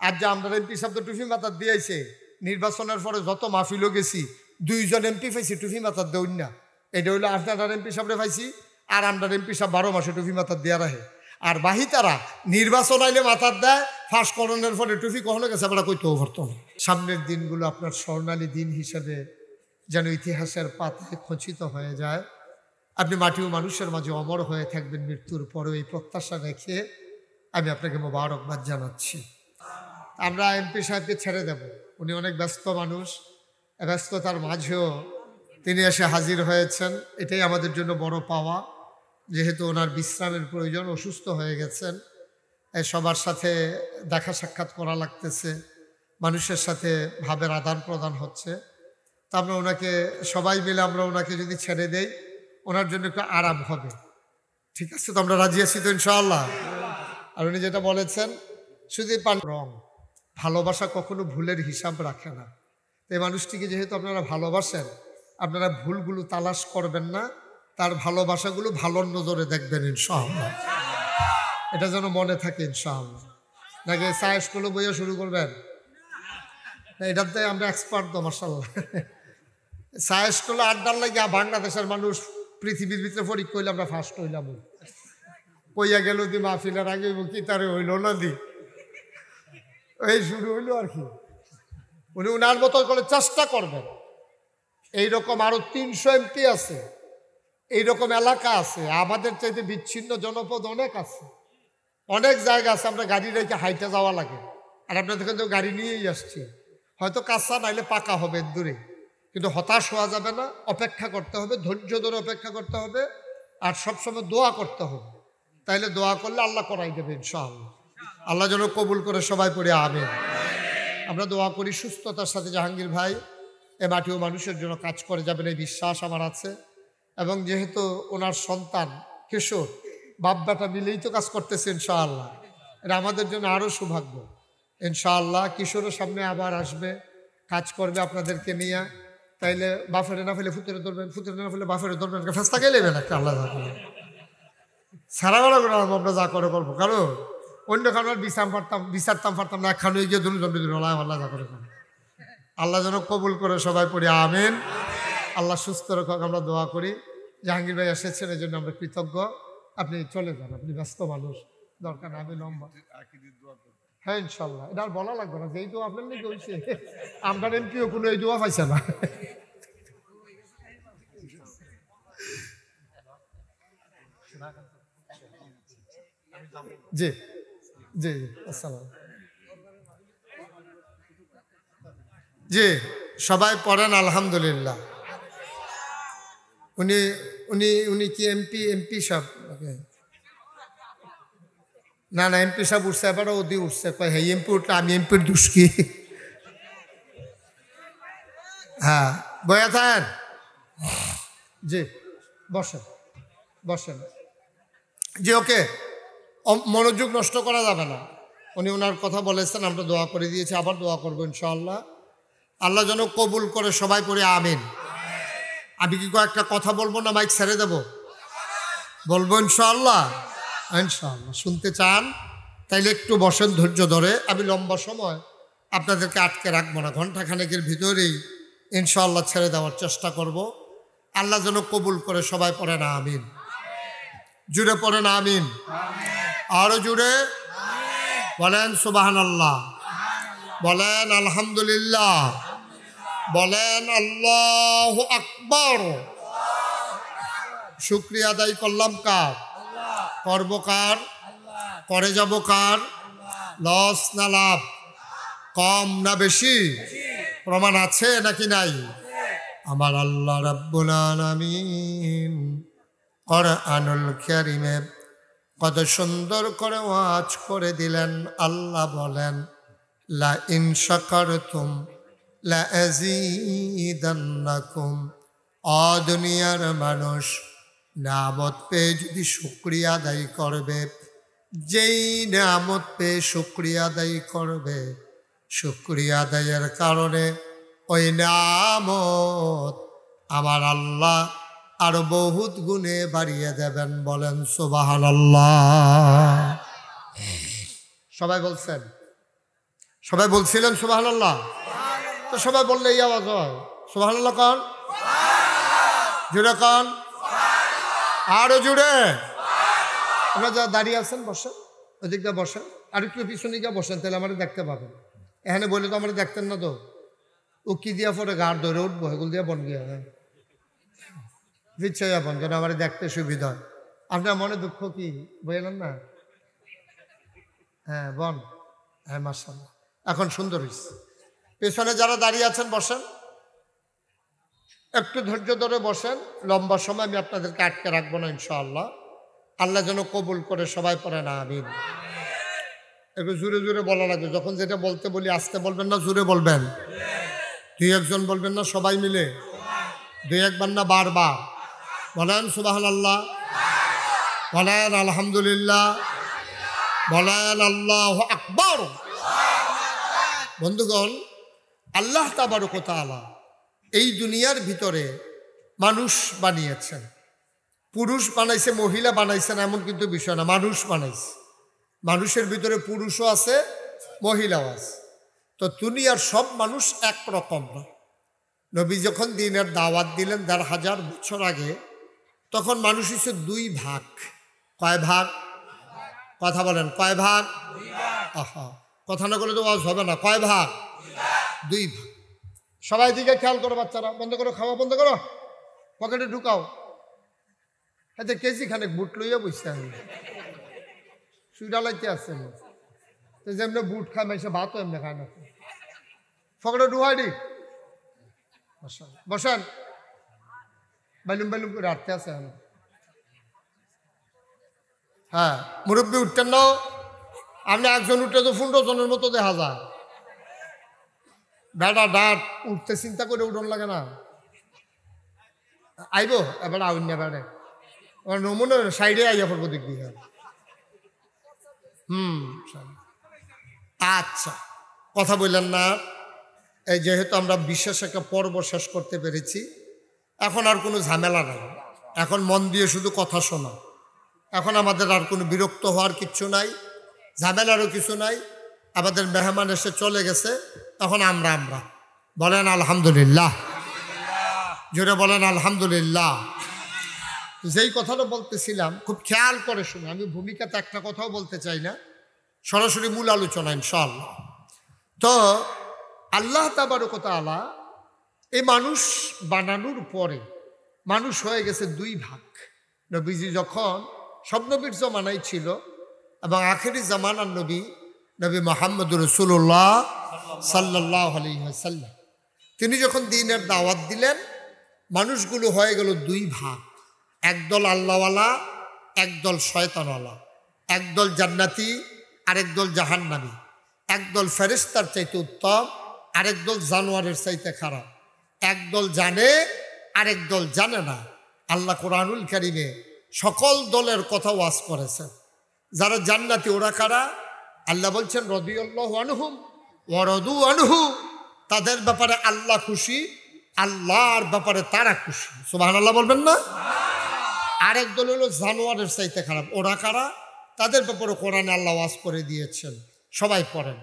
আর যে আমরা এমপি সাহেব তো টুপি মাথার দিয়েছে, নির্বাচনের পরে যত মাহফিলও গেছি 2জন এমপি পাইছি টুপি মাথার দেউন না। এটা হইলো আপনার এমপি সাহেবরে পাইছি, আর আমরা এমপি সাহেব 12 মাসে টুপি মাথার দেওয়া রাখে। আর বাহি তারা নির্বাচন আইলে মাথার দেয়, ফাঁস করণের ফলে টুপি কখনো গেছে আমরা কইতেও পারতো না। সামনের দিনগুলো আপনার স্বর্ণালী দিন হিসেবে যেন ইতিহাসের পাতায় খচিত হয়ে যায়। আপনি মাটি ও মানুষের মাঝে অমর হয়ে থাকবেন মৃত্যুর পরেও, এই প্রত্যাশা রেখে আমি আপনাকে মোবারকবাদ জানাচ্ছি। আমরা এমপি সাহেবকে ছেড়ে দেব, উনি অনেক ব্যস্ত মানুষ, ব্যস্ততার মাঝেও তিনি এসে হাজির হয়েছেন, এটাই আমাদের জন্য বড় পাওয়া। যেহেতু ওনার বিশ্রামের প্রয়োজন, অসুস্থ হয়ে গেছেন, সবার সাথে দেখা সাক্ষাৎ করা লাগতেছে, মানুষের সাথে ভাবের আদান প্রদান হচ্ছে। তো আমরা ওনাকে সবাই মিলে আমরা ওনাকে যদি ছেড়ে দেই, ওনার জন্য একটু আরাম হবে। ঠিক আছে তো? আমরা রাজি আছি তো ইনশাআল্লাহ? আর উনি যেটা বলেছেন শুধু রং, ভালোবাসা কখনো ভুলের হিসাব রাখে না। এই মানুষটিকে যেহেতু আপনারা ভালোবাসেন, আপনারা ভুলগুলো তালাশ করবেন না, তার ভালোবাসাগুলো ভালোর নজরে দেখবেন ইনশাআল্লাহ। এটা যেন মনে থাকে ইনশাআল্লাহ। নাকি সায়েস করলে বইয়া শুরু করবেন না? এটাতে আমরা এক্সপার্ট তো মাশাআল্লাহ। সায়েস করলে আড্ডার লাগে বাংলাদেশের মানুষ পৃথিবীর ভিতরে পরীক্ষা হইলে আমরা ফার্স্ট হইলাম। কইয়া গেল দি মাহফিলের আগে কি তারে হইল না দি, এই শুরু হইলো আর কি। উনি উনার মতো করে চেষ্টা করবেন। এইরকম আরো 300 এমপি আছে, এইরকম এলাকা আছে, আমাদের চাইতে বিচ্ছিন্ন জনপদ অনেক আছে, অনেক জায়গা আছে আমরা গাড়ি রেখে হাইটে যাওয়া লাগে। আর আপনাদের কিন্তু গাড়ি নিয়েই আসছি, হয়তো কাঁচা নাইলে পাকা হবে দূরে, কিন্তু হতাশ হওয়া যাবে না, অপেক্ষা করতে হবে, ধৈর্য ধরে অপেক্ষা করতে হবে, আর সবসময় দোয়া করতে হবে। তাইলে দোয়া করলে আল্লাহ করাই দেবে ইনশাআল্লাহ। আল্লাহ যেন কবুল করে সবাই পড়ে আমিন। আমরা দোয়া করি সুস্থতার সাথে জাহাঙ্গীর ভাই এ মাটি ও মানুষের জন্য কাজ করে যাবেন, এই বিশ্বাস আমার আছে। এবং যেহেতু ওনার সন্তান কিশোর, বাপ বেটা মিলেই তো কাজ করতেছে ইনশাআল্লাহ, এটা আমাদের জন্য আরও সৌভাগ্য ইনশাআল্লাহ। কিশোরের সামনে আবার আসবে, কাজ করবে আপনাদেরকে নিয়ে। তাইলে বাফেরে না ফেলে ফুতেরে ধরবেন, ফুতেরে না ফেলে বাফেরে ধরবেন, ফেস্তা গেলে একটা আল্লাহ সারা বেলা করে আমরা যা করে করবো। কারণ অন্য কারণ বিচারতাম পারতাম না, একখানে গিয়ে আল্লাহ যা করে। আল্লাহ যেন কবুল করে সবাই পড়ি আমিন। আল্লাহ সুস্থ রাখুক, আমরা দোয়া করি। জাহাঙ্গীর ভাই এসেছেন এই জন্য আমরা কৃতজ্ঞ। আপনি চলে যান, আপনি ব্যস্ত মানুষ, দরকার না আমি লম্বা। হ্যাঁ ইনশাল্লাহ, এটা আর বলা লাগবে না, যেই দোয়া আপনার নাকি হয়েছে, আমরা এমপিও কোনো এই দোয়া পাইছে না। জি জি আসসালাম। জি সবাই পড়েন আলহামদুলিল্লাহ। উনি উনি উনি কি এমপি সাহেব? না না, এমপি সাহেব উঠছে, এবারও ওদি উঠছে, কয় হ্যাঁ এমপি উঠলে আমি এমপির দুষ্কি। হ্যাঁ বয়া থাকেন। জি বসেন বসেন। জি ওকে, মনোযোগ নষ্ট করা যাবে না। উনি ওনার কথা বলেছেন, আমরা দোয়া করে দিয়েছি, আবার দোয়া করবো ইনশাআল্লাহ। আল্লাহ যেন কবুল করে সবাই পড়ে আমিন। আমি কি কয়েকটা কথা বলবো না মাইক ছেড়ে দেব? বলবো ইনশাআল্লাহ। ইনশাআল্লাহ শুনতে চান তাইলে একটু বসেন ধৈর্য ধরে। আমি লম্বা সময় আপনাদেরকে আটকে রাখবো না, ঘন্টা খানেকের ভিতরেই ইনশাআল্লাহ ছেড়ে দেওয়ার চেষ্টা করব। আল্লাহ যেন কবুল করে সবাই পড়েন আমিন। জুড়ে পড়েন আমিন, আরো জুড়ে বলেন সুবহানাল্লাহ, বলেন আলহামদুলিল্লাহ, বলেন আল্লাহু আকবার। শুকরিয়া আদায় করলাম কার? করব কার? করে যাব কার? লস না লাভ? কম না বেশি? প্রমাণ আছে নাকি নাই? আমার আল্লাহ রাব্বুল আলামিন কোরআনুল কারীমে কত সুন্দর করে ওয়াজ করে দিলেন। আল্লাহ বলেন লা ইন শাকারতুম লা আযীদান্নাকুম। দুনিয়ার মানুষ নিয়ামত পেয়ে যদি শুকরিয়া আদায় করবে, যেই নিয়ামত পেয়ে শুকরিয়া আদায় করবে, শুকরিয়া আদায়ের কারণে ওই নিয়ামত আমার আল্লাহ আরো বহুত গুণে বাড়িয়ে দেবেন। বলেন সুবহানাল্লাহ। সবাই বলছেন সবাই বলছিলেন সুবহানাল্লাহ? তো সবাই বললে এই আওয়াজ হয়, সুবহানাল্লাহ কন, জুড়ে কন, আরো জুড়ে। আপনারা যারা দাঁড়িয়ে আছেন বসেন, ওদিকটা বসেন, আর একটু পিছনে গিয়ে বসেন, তাহলে আমার দেখতে পাবেন। এখানে বলে তো আমার দেখতেন না তো, ও কি দিয়া পরে গাড় ধরে উঠবো, এগুলো দিয়ে বন গিয়া, হ্যাঁ বিচ্ছাইয়া বন, যেন আমার দেখতে সুবিধা হয়। আপনার মনে দুঃখ কি বুঝলেন না? হ্যাঁ বন, হ্যাঁ মাশাআল্লাহ, এখন সুন্দর হয়েছে। পেছনে যারা দাঁড়িয়ে আছেন বসেন, একটু ধৈর্য ধরে বসেন, লম্বা সময় আমি আপনাদেরকে আটকে রাখবো না ইনশাআল্লাহ। আল্লাহ যেন কবুল করে, সবাই পড়ে না আমিন। একটু জোরে জোরে বলা লাগবে, যখন যেটা বলতে বলি আস্তে বলবেন না, জোরে বলবেন। দুই একজন বলবেন না, সবাই মিলে, দুই একবার না বারবার বলেন সুবহানাল্লাহ, বলেন আলহামদুলিল্লাহ, বলেন আল্লাহু আকবার। বন্ধুগণ, আল্লাহ তাবারক ওয়া তাআলা এই দুনিয়ার ভিতরে মানুষ বানিয়েছেন। পুরুষ বানাইছে, মহিলা বানাইছেন এমন কিন্তু বিষয় না, মানুষ বানাইছে। মানুষের ভিতরে পুরুষও আছে, মহিলাও আছে। তো দুনিয়ার সব মানুষ একরকম না। নবী যখন দ্বীনের দাওয়াত দিলেন ১৫০০ বছর আগে, তখন মানুষ হচ্ছে দুই ভাগ। কয় ভাগ? কথা বলেন, কয় ভাগ? আহা, কথা না বলে তো আওয়াজ হবে না। কয় ভাগ? দুই ভাগ। সবাই দিকে খেয়াল করো, বাচ্চারা বন্ধ করো, খাওয়া বন্ধ করো, পকেটে ঢুকাও। এতে কেজি খানেক বুট লইয়া বসছে, আমি সুইডা লাইতে আসছে, যেমনি বুট খায় মাইসে ভাতও এমনি খায় না, পকেটে ঢুকাই দি। বসেন, বাইলুম বাইলুম করে আটতে আছে। হ্যাঁ, মুরব্বী উঠতেন না, আপনি একজন উঠতে তো ১৫ জনের মতো দেখা যায়। বেটা ডাট উঠতে চিন্তা করে উঠন লাগে না, আইব এবার আউন না বেড়ে নমুনে সাইডে আইয়া পড়বো দিক দিয়ে। আচ্ছা, কথা বললেন না। এই যেহেতু আমরা বিশেষ একটা পর্ব শেষ করতে পেরেছি, এখন আর কোনো ঝামেলা নাই, এখন মন দিয়ে শুধু কথা শোনা। এখন আমাদের আর কোনো বিরক্ত হওয়ার কিচ্ছু নাই, ঝামেলারও কিছু নাই। আমাদের মেহমান এসে চলে গেছে, এখন আমরা বলেন আলহামদুলিল্লাহ, জোরে বলেন আলহামদুলিল্লাহ। যেই কথাটা বলতেছিলাম খুব খেয়াল করে শুনে, আমি ভূমিকাতে একটা কথাও বলতে চাই না, সরাসরি মূল আলোচনা ইনশাআল্লাহ। তো আল্লাহ তাবারক ওয়া তাআলা এই মানুষ বানানোর পরে মানুষ হয়ে গেছে দুই ভাগ। নবীজি যখন সব নবীর জমানায় ছিল, এবং আখেরি জামানার নবী মুহাম্মদুর রাসূলুল্লাহ সাল্লাল্লাহু আলাইহি ওয়াসাল্লাম, তিনি যখন দ্বীনের দাওয়াত দিলেন, মানুষগুলো হয়ে গেল দুই ভাগ। একদল আল্লাহওয়ালা, একদল শয়তানওয়ালা। একদল জান্নাতি, আরেক দল জাহান্নামী। একদল ফেরেশতার চাইতে উত্তম, আরেক দল জানোয়ারের চাইতে খারাপ। একদল জানে, আরেক দল জানে না। আল্লাহ কোরআনুল কারীমে সকল দলের কথা ওয়াজ করেছেন। যারা জান্নাতি ওরা কারা? আল্লাহ বলছেন রাদিয়াল্লাহু আনহুম ওয়া রাদু আনহু, তাদের ব্যাপারে আল্লাহ খুশি, আল্লাহর ব্যাপারে তারা খুশি। সুবহানাল্লাহ বলবেন না? আরেক দল হলো জানোয়ারের চাইতে খারাপ, ওরা কারা? তাদের ব্যাপারে কোরআনে আল্লাহ ওয়াজ করে দিয়েছেন। সবাই পড়েন,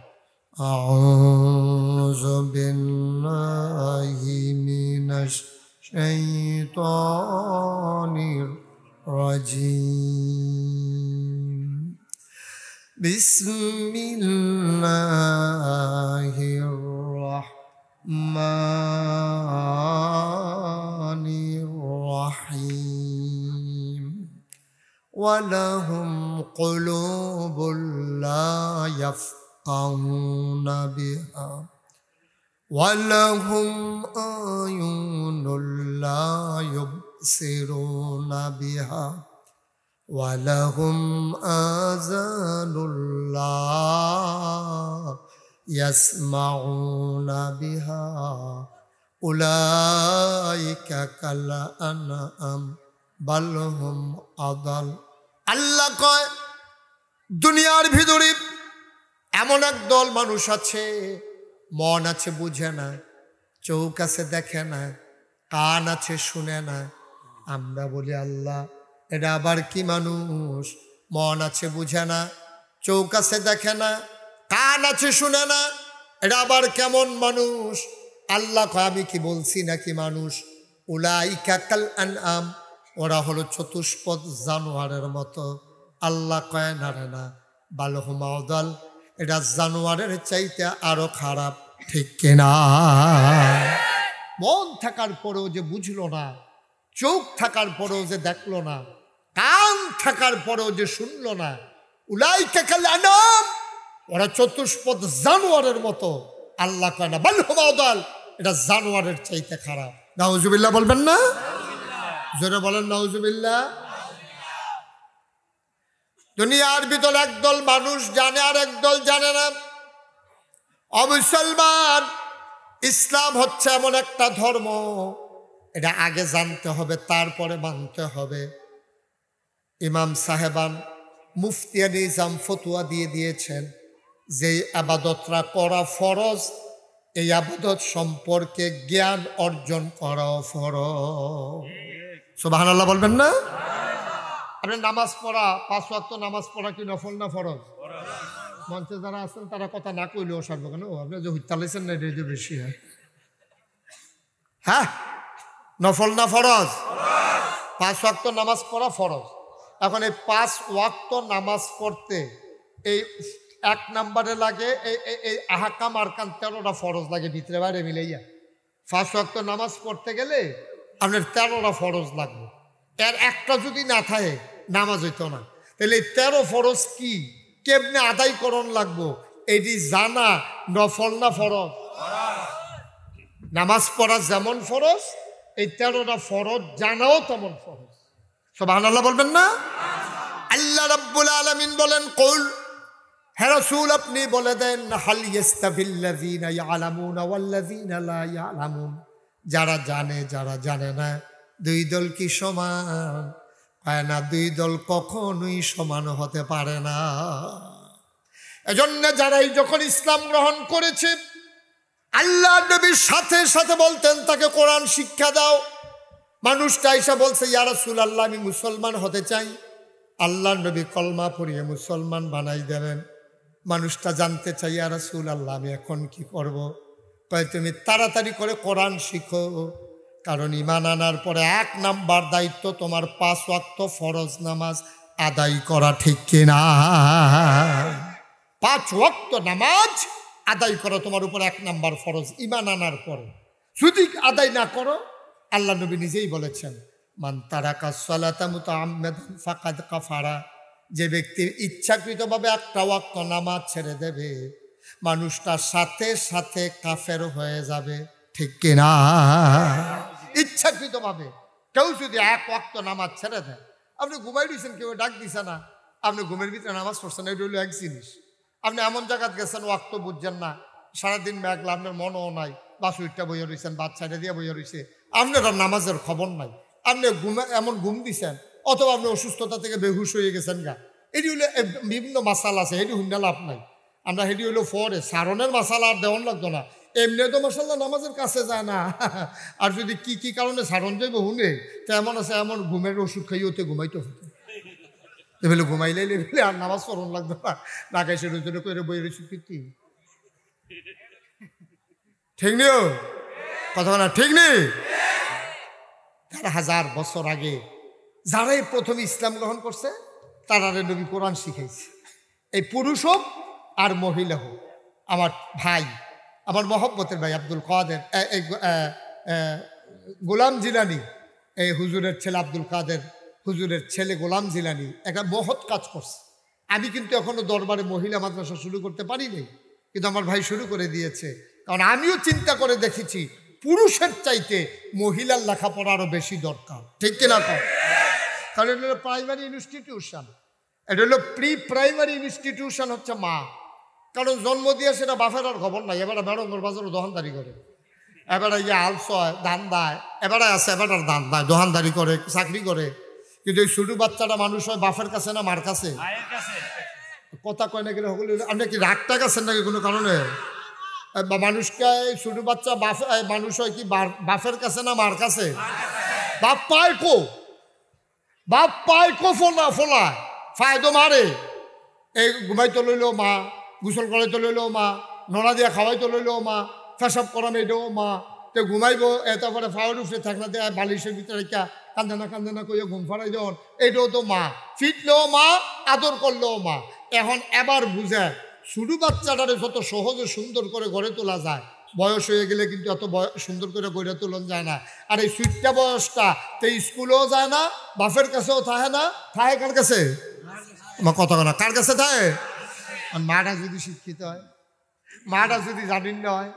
আউযু বিল্লাহি মিনাশ শাইতানির রাজিম, বিসমিল্লাহির রাহমানির রাহিম। ওয়ালাহুম কুলুবুল লা ইয়াফকাহুনা বিহা ওয়ালাহুম আয়ুনুল লা ইউবসিরুনা বিহা ওয়ালাহুম আযানুল লা ইয়াসমাউনা বিহা উলাইকা কাল আনআম বাল হুম আদাল। আল্লাহ কয়, দুনিয়ার ভিতরে এমন এক দল মানুষ আছে, মন আছে বুঝে না, চোখ আছে দেখে না, কান আছে শুনে না। আমরা বলি আল্লাহ এটা আবার কি মানুষ? মন আছে বুঝে না, চোখ আছে দেখে না, কান আছে শুনে না, এটা আবার কেমন মানুষ? আল্লাহ কয় আমি কি বলছি নাকি মানুষ? উলাইকা কাল আনআম, ওরা হলো চতুষ্পদ জানোয়ারের মতো। আল্লাহ কয় না রে না, বালহুম আদাল, এটা জানোয়ারের চাইতে আরো খারাপ, ঠিক কিনা? মন থাকার পরেও যে বুঝলো না, চোখ থাকার পরেও যে দেখলো না, কান থাকার পরেও যে শুনলো না, উলাইকা কাল আনআম, ওরা চতুষ্পদ জানোয়ারের মতো। আল্লাহ কয় না বালহুম আদাল, এটা জানোয়ারের চাইতে খারাপ। নাউজুবিল্লাহ বলবেন না? জোরে বলেন নাউজুবিল্লাহ। দুনিয়ার ভিতর একদল মানুষ জানে আর একদল জানে না। অমুসলমান, ইসলাম হচ্ছে এমন একটা ধর্ম, এটা আগে জানতে হবে, তারপরে মানতে হবে। ইমাম সাহেবান মুফতিয়া নিজাম ফতুয়া দিয়ে দিয়েছেন যে আবাদতরা করা ফরজ, এই আবাদত সম্পর্কে জ্ঞান অর্জন করা ফরজ। সুবহানাল্লাহ বলবেন না? আপনি নামাজ পড়া, 5 ওয়াক্ত নামাজ পড়া কি নফল না ফরজ? মঞ্চে যারা আছেন তারা কথা না কইলেও সারবো কেন? আপনি যে হুইতালাইছেন না, এটা বেশি হয়। হ্যাঁ, নফল না ফরজ? 5 ওয়াক্ত নামাজ পড়া ফরজ। এখন এই 5 ওয়াক্ত নামাজ পড়তে এই 1 নম্বরে লাগে এই আহকাম আরকান 13টা ফরজ লাগে ভিতরে বাইরে মিলাইয়া। 5 ওয়াক্ত নামাজ পড়তে গেলে আপনার 13টা ফরজ লাগবে। এর একটা যদি না থাকে নামাজ হইতো না। তাহলে 13 ফরজ কি, কেমনে আদায়করণ লাগবো, এটি জানা নফল না ফরজ? নামাজ পড়া যেমন ফরজ, এই 13টা ফরজ জানাও তেমন ফরজ। সুবহানাল্লাহ বলবেন না? আল্লাহ রাব্বুল আলামিন বলেন, কুল, হে রাসূল আপনি বলে দেন, হাল ইয়াস্তাবিল্লাযীনা ইয়ালামুনা ওয়াল্লাযীনা লা ইয়ালামুন, যারা জানে যারা জানে না, দুই দল কি সমান? হয় না, দুই দল কখনোই সমান হতে পারে না। এজন্য যারাই যখন ইসলাম গ্রহণ করেছে, আল্লাহ নবীর সাথে সাথে বলতেন তাকে কোরআন শিক্ষা দাও। মানুষটা এসে বলছে, ইয়া রাসূলুল্লাহ আমি মুসলমান হতে চাই। আল্লাহ নবী কলমা পড়িয়ে মুসলমান বানাই দেবেন। মানুষটা জানতে চাই, ইয়া রাসূলুল্লাহ আমি এখন কি করব? কয় তুমি তাড়াতাড়ি করে কোরআন শিখো, কারণ ঈমান আনার পরে 1 নাম্বার দায়িত্ব তোমার 5 ওয়াক্ত ফরজ নামাজ আদায় করা, ঠিক কিনা? 5 ওয়াক্ত নামাজ আদায় করা তোমার উপর 1 নাম্বার ফরজ ঈমান আনার পরে। যদি আদায় না করো, আল্লাহ নবী নিজেই বলেছেন, মান তারাকা সালাতা মুতাআম্মিদান ফাকাদ কাফারা, যে ব্যক্তি ইচ্ছাকৃতভাবে 1টা ওয়াক্ত নামাজ ছেড়ে দেবে, মানুষটা সাথে সাথে কাফের হয়ে যাবে, ঠিক কিনা? ইচ্ছাকৃতভাবে কেউ যদি 1 ওয়াক্ত নামাজ ছেড়ে দেয়, আপনি ঘুমাই দিয়েছেন, কেউ ডাক দিছে না, আপনি ঘুমের ভিতরে নামাজ পড়ছেন, এটা হলো এক জিনিস। আপনি এমন জায়গায় গেছেন ওয়াক্ত বুঝছেন না, সারাদিন মেঘলা, আপনার মনও নাই, বাসুইটটা বইয়া রয়েছেন, বাচ্চাটা দিয়ে বইয়া রয়েছে, আপনার নামাজের খবর নাই, আপনি এমন ঘুম দিছেন, অথবা আপনি অসুস্থতা থেকে বেহুশ হয়ে গেছেন গা। এটি হলো বিভিন্ন মাসালা আছে, এটি হুন্ডা লাভ নাই। আমরা হেঁটি হইলো ফরে সারণের মশালা আর দেওয়ান লাগতো না, এমনি তো মশাল্লা নামাজের কাছে যায় না। আর যদি কি কি কারণে সারণ যাইব হুনে, তো এমন আছে এমন ঘুমের ওষুধ খাইও তো ঘুমাইতে হতো, এগুলো ঘুমাইলে আর নামাজ পড়ন লাগতো না, না খাইছে রোজনে করে বই রয়েছে কীর্তি, ঠিক নিও কথা না, ঠিক নেই? 1000 বছর আগে যারাই প্রথম ইসলাম গ্রহণ করছে তারা নবী কোরআন শিখাইছে। এই পুরুষ হোক আর মহিলা হোক, আমার ভাই, আমার মহব্বতের ভাই আব্দুল কাদের, গোলাম জিলানি, এই হুজুরের ছেলে আব্দুল কাদের, হুজুরের ছেলে গোলাম জিলানি একটা মহৎ কাজ করছে। আমি কিন্তু এখনো দরবারে মহিলা মাদ্রাসা শুরু করতে পারিনি, কিন্তু আমার ভাই শুরু করে দিয়েছে। কারণ আমিও চিন্তা করে দেখেছি পুরুষের চাইতে মহিলার লেখাপড়া আরো বেশি দরকার, ঠিক কিনা? কারণ এটা হলো প্রাইমারি ইনস্টিটিউশন, এটা হলো প্রি প্রাইমারি ইনস্টিটিউশন হচ্ছে মা। কারণ জন্ম দিয়ে সেটা বাফের আর খবর নাই, এবারে বেড়ঙ্গর বাজারও দোকানদারি করে, এবারে ইয়ে আলসয় ধান দেয়, এবারে আছে এবারে ধান দেয়, দোকানদারি করে, চাকরি করে। কিন্তু এই ছোট বাচ্চাটা মানুষ হয় বাফের কাছে না মার কাছে? কথা কয় না গেলে সকলে আপনি কি রাগটা গেছেন নাকি কোনো কারণে? মানুষকে ছোট বাচ্চা মানুষ হয় কি বাফের কাছে না মার কাছে? বাপ পায় কো, বাপ পায় কো ফোলা ফোলায় ফায়দো মারে। এই ঘুমাইতে লইলেও মা, গোসল করাইতে লইলেও মা, নোনা দিয়া খাওয়াই তো লইলেও মা, পেশাব করাম এটাও মা, তো ঘুমাইবো তারপরে ফাওয়ার উঠে থাকনা দেয় বালিশের ভিতরে কান্দে না কইয়া ঘুম ফাড়াই যখন এটাও তো মা, ফিটলেও মা, আদর করলেও মা। এখন এবার বুঝে ছোট বাচ্চাটারে যত সহজে সুন্দর করে গড়ে তোলা যায়, বয়স হয়ে গেলে কিন্তু এত সুন্দর করে গড়ে তোলন যায় না। আর এই সুইটটা বয়সটা তো স্কুলেও যায় না, বাপের কাছেও থাকে না, থাকে কার কাছে? আমার কথা না, কার কাছে থাকে? আর মাটা যদি শিক্ষিত হয়, মাটা যদি জানিন না হয়,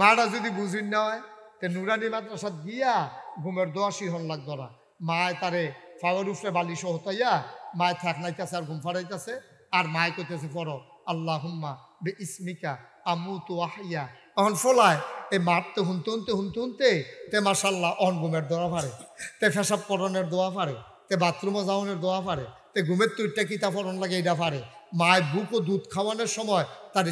মাটা যদি বুঝিন না হয়, তো নুরানি মাদ্রাসা গিয়া ঘুমের দোয়া শিহন লাগতো না। মায় তারে ফাওয়ার উফরে বালিশ হতাইয়া মায় থাকনাইতেছে আর ঘুম ফাড়াইতেছে, আর মায় কইতেছে পড়ো আল্লাহুম্মা বে ইসমিকা আমুতু ওয়াহিয়া। এখন ফলায় এই মারতে হুনতে তে মাশাল্লাহ অন ঘুমের দোয়া পারে, তে পেশাব করণের দোয়া পারে, তে বাথরুমে যাওয়ানোর দোয়া পারে, তে ঘুমের তুইটা কিতা পড়ন লাগে এটা পারে। মায় বুক ও দুধ খাওয়ানোর সময় তারে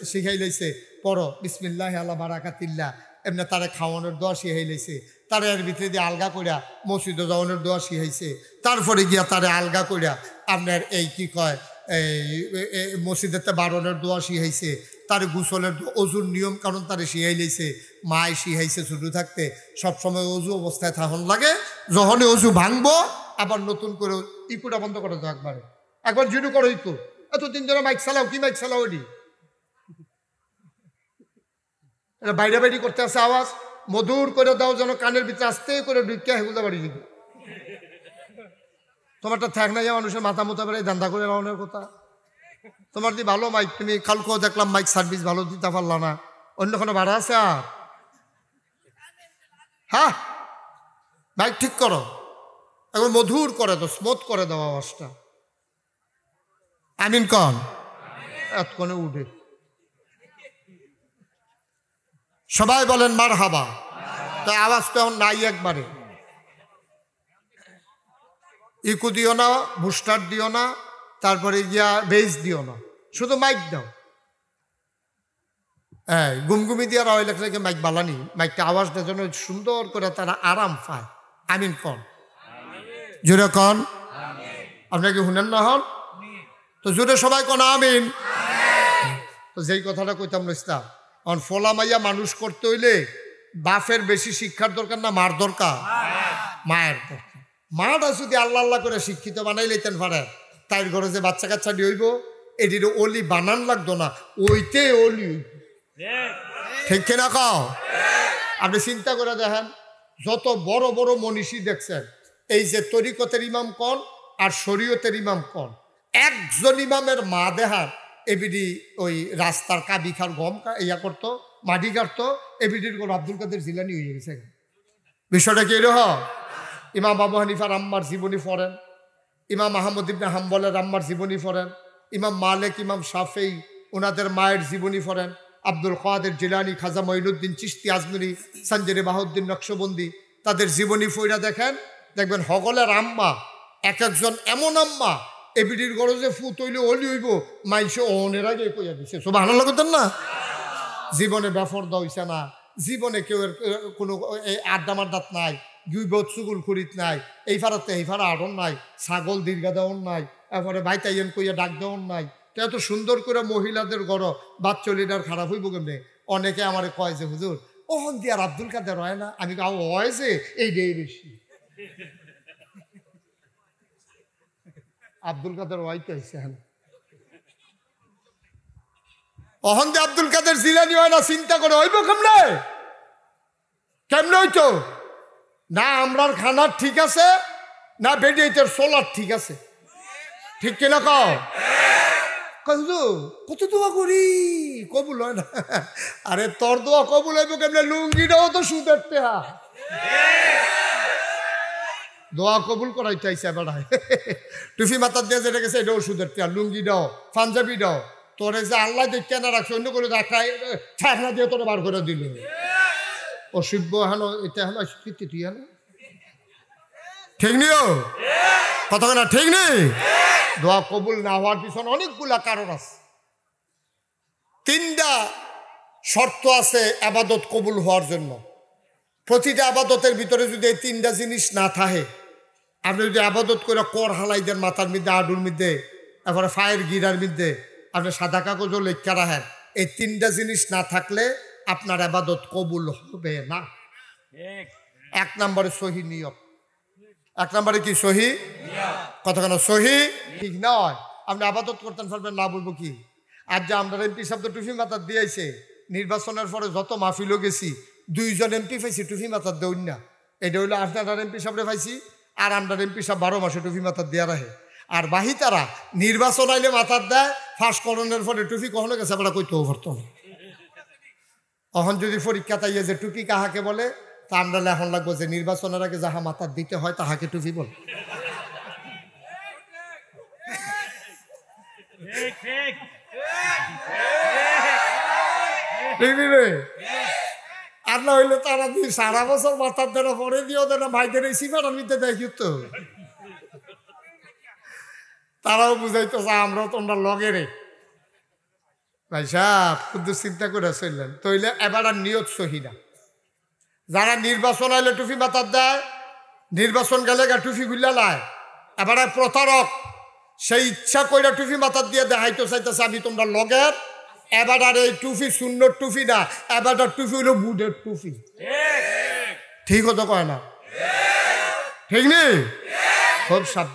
শিখাই লাইছে পড়ো বিসমিল্লাহ আল্লাহ বারাকাতিল্লাহ, এমনি তারে খাওয়ানোর দোয়া শিখাই লাইছে। তারে এর ভিতরে দিয়ে আলগা করিয়া মসজিদে যাওয়ানোর দোয়া শিখাইছে। তারপরে গিয়া তারে আলগা করিয়া আপনার এই কি কয় এই মসজিদেতে বারণের দোয়া শিখাইছে। তার গোসলের অজুর নিয়ম কারণ তারে শিখাই লাইছে। মায় শিখাইছে ছোটো থাকতে সবসময় অজু অবস্থায় থাকুন লাগে, যখনই অজু ভাঙবো আবার নতুন করে ইকুটা বন্ধ করে দাও, একবার জিরু করো ইকু। এত দিন ধরে মাইক চালাও, কি মাইক চালাও? ওটি বাইরে বাইরে করতে আসে আওয়াজ, মধুর করে দাও যেন কানের ভিতরে আস্তে করে ঢুকিয়া হেগুলো বাড়ি দিবে। তোমারটা থাক না, মানুষের মাথা মোথা বেড়ে ধান্দা করে রাওয়ানোর কথা। তোমার দি ভালো মাইক, তুমি কালকেও দেখলাম মাইক সার্ভিস ভালো দিতে পারলা না, অন্য কোনো ভাড়া আছে? আর হ্যাঁ মাইক ঠিক করো, একবার মধুর করে দাও, স্মুথ করে দাও আওয়াজটা। আমিন কন এতক্ষণে উঠে সবাই বলেন মারহাবা। তো আওয়াজ তো এখন নাই, একবারে ইকু দিও না, বুস্টার দিও না, তারপরে গিয়া বেস দিও না, শুধু মাইক দাও। হ্যাঁ গুমগুমি দিয়ে রাওয়াই লেখা মাইক বালানি, মাইকটা আওয়াজটা যেন সুন্দর করে তারা আরাম পায়। আমিন কন, জোরে কন। আপনাকে শুনেন না হন তো জোরে সবাই কন আমিন। তো যেই কথাটা কইতাম রইস্তা, অন ফলা মাইয়া মানুষ করতে হইলে বাপের বেশি শিক্ষার দরকার না মার দরকার? মায়ের দরকার। মাটা যদি আল্লাহ আল্লাহ করে শিক্ষিত বানাই লইতেন পারে, তাই ঘরে যে বাচ্চা কাচ্চা হইব এটির অলি বানান লাগতো না, ওইতে অলি। ঠিক কিনা কও? আপনি চিন্তা করে দেখেন, যত বড় বড় মনীষী দেখছেন, এই যে তরিকতের ইমাম কন আর শরীয়তের ইমাম কন, একজন ইমামের মা দেহার এবিডি ওই রাস্তার কাবিখার গম ইয়া করতো, মাটি কাটতো, এবিডির গোল আব্দুল কাদের জিলানি হয়ে গেছে। বিষয়টা কি এরকম? ইমাম আবু হানিফার আম্মার জীবনী পড়েন, ইমাম আহমদ ইবনে হাম্বলের আম্মার জীবনী পড়েন, ইমাম মালিক, ইমাম শাফেই ওনাদের মায়ের জীবনী পড়েন, আব্দুল কাদের জিলানি, খাজা মঈনুদ্দিন চিশতি আজমিরি, সঞ্জরে বাহাউদ্দিন নকশবন্দি, তাদের জীবনী ফইরা দেখেন, দেখবেন হগলের আম্মা এক একজন এমন আম্মা এবিডির গরজে ফু তৈলে অলি হইব মাইসে অনের আগে কইয়া দিছে। সব ভালো লাগতেন না? জীবনে বেফরদা হইছে না, জীবনে কেউ কোনো আড্ডা মাড্ডাত নাই, গুইবত চুগুল খুরিত নাই, এই ফারাতে এই ফারা আড়ন নাই, ছাগল দীর্ঘা দেওয়ার নাই, এরপরে ভাইতাইয়েন কইয়া ডাক দেওয়ার নাই। তো এত সুন্দর করে মহিলাদের গড় বাচ্চা লিডার খারাপ হইব কেমনে? অনেকে আমার কয় যে হুজুর ওহন দিয়ে আর আব্দুল কাদের হয় না, আমি কাউ হয় যে এই ডে বেশি আব্দুল কাদের ওয়াইতে হয়েছে। অহন দিয়ে আব্দুল কাদের জিলানি হয় না, চিন্তা করে হইব কেমনে? কেমনে হইতো না? আমরার খানার ঠিক আছে না বেডিয়েটের সোলার ঠিক আছে? ঠিক কিনা কও? কত দোয়া করি কবুল হয় না। আরে তোর দোয়া কবুল হইব কেমনে? লুঙ্গিটাও তো সুদের টেহা, দোয়া কবুল করাই চাইছে বেড়ায়। টুফি মাথার দিয়ে যেটা গেছে এটাও সুদের টেহা, লুঙ্গি দাও, পাঞ্জাবি দাও, তোরে যে আল্লাহ দিয়ে কেনা রাখছে অন্য করে ঠাকনা দিয়ে তোরে বার করে দিল। অসভ্য হেন এটা হেন স্বীকৃতি তুই হেন, ঠিক নিও কথা না? ঠিক নেই? দোয়া কবুল না হওয়ার পিছনে অনেকগুলা কারণ আছে। 3টা শর্ত আছে আবাদত কবুল হওয়ার জন্য। প্রতিটা আবাদতের ভিতরে যদি এই 3টা জিনিস না থাকে, আপনি যদি আবাদত করে কর হালাই দেন মাথার মধ্যে, আডুর মধ্যে, তারপরে ফায়ের গিরার মধ্যে, আপনি সাদা কাগজও লেখা রাখেন, এই তিনটা জিনিস না থাকলে আপনার ইবাদত কবুল হবে না। এক নম্বরে সহি নিয়ত। এক নম্বরে কি সহি কথা কেন সহি ঠিক নয়। আপনি আবাদত করতেন পারবেন না, বলবো কি? আর যে আমরা এমপি সাহেব তো টুফি মাথার দিয়েছে, নির্বাচনের পরে যত মাহফিলও গেছি 2জন এমপি পাইছি টুফি মাথার দেউন না। এটা হইলো আপনার এমপি সাহেবরে পাইছি, আর আমরা এমপি সাহেব 12 মাসে টুফি মাথার দেওয়া রাখে। আর বাহি তারা নির্বাচন আইলে মাথার দেয়, ফার্স্ট করণের পরে টুফি কখনো গেছে আমরা কইতেও পারতো না। এখন যদি পরীক্ষা তাইয়ে যে টুপি কাহাকে বলে, তা আমরা এখন লাগবো যে নির্বাচনের আগে যাহা মাথার দিতে হয় তাহাকে টুপি বল। আর না হইলে তারা দিয়ে সারা বছর মাথার দেনা পরে দিয়েও দেনা ভাইদের এই সিফাটার মধ্যে দেখি তো তারাও বুঝাইতো আমরাও তোমরা লগে রে ভাই সাহেব কিন্তু চিন্তা করে চললেন। তইলে এবার আর নিয়ত সহিনা। যারা নির্বাচন আইলে টুপি মাথার দেয়, নির্বাচন গেলে গা টুপি গুলা লায়, এবার প্রতারক সেই ইচ্ছা কইরা টুপি মাথার দিয়ে দেখাইতে চাইতেছে আমি তোমরা লগের। এবার আর এই টুপি সুন্নত টুপি না, এবার আর টুপি হলো বুটের টুপি। ঠিক হতো কয় না? ঠিক নেই? খুব সাব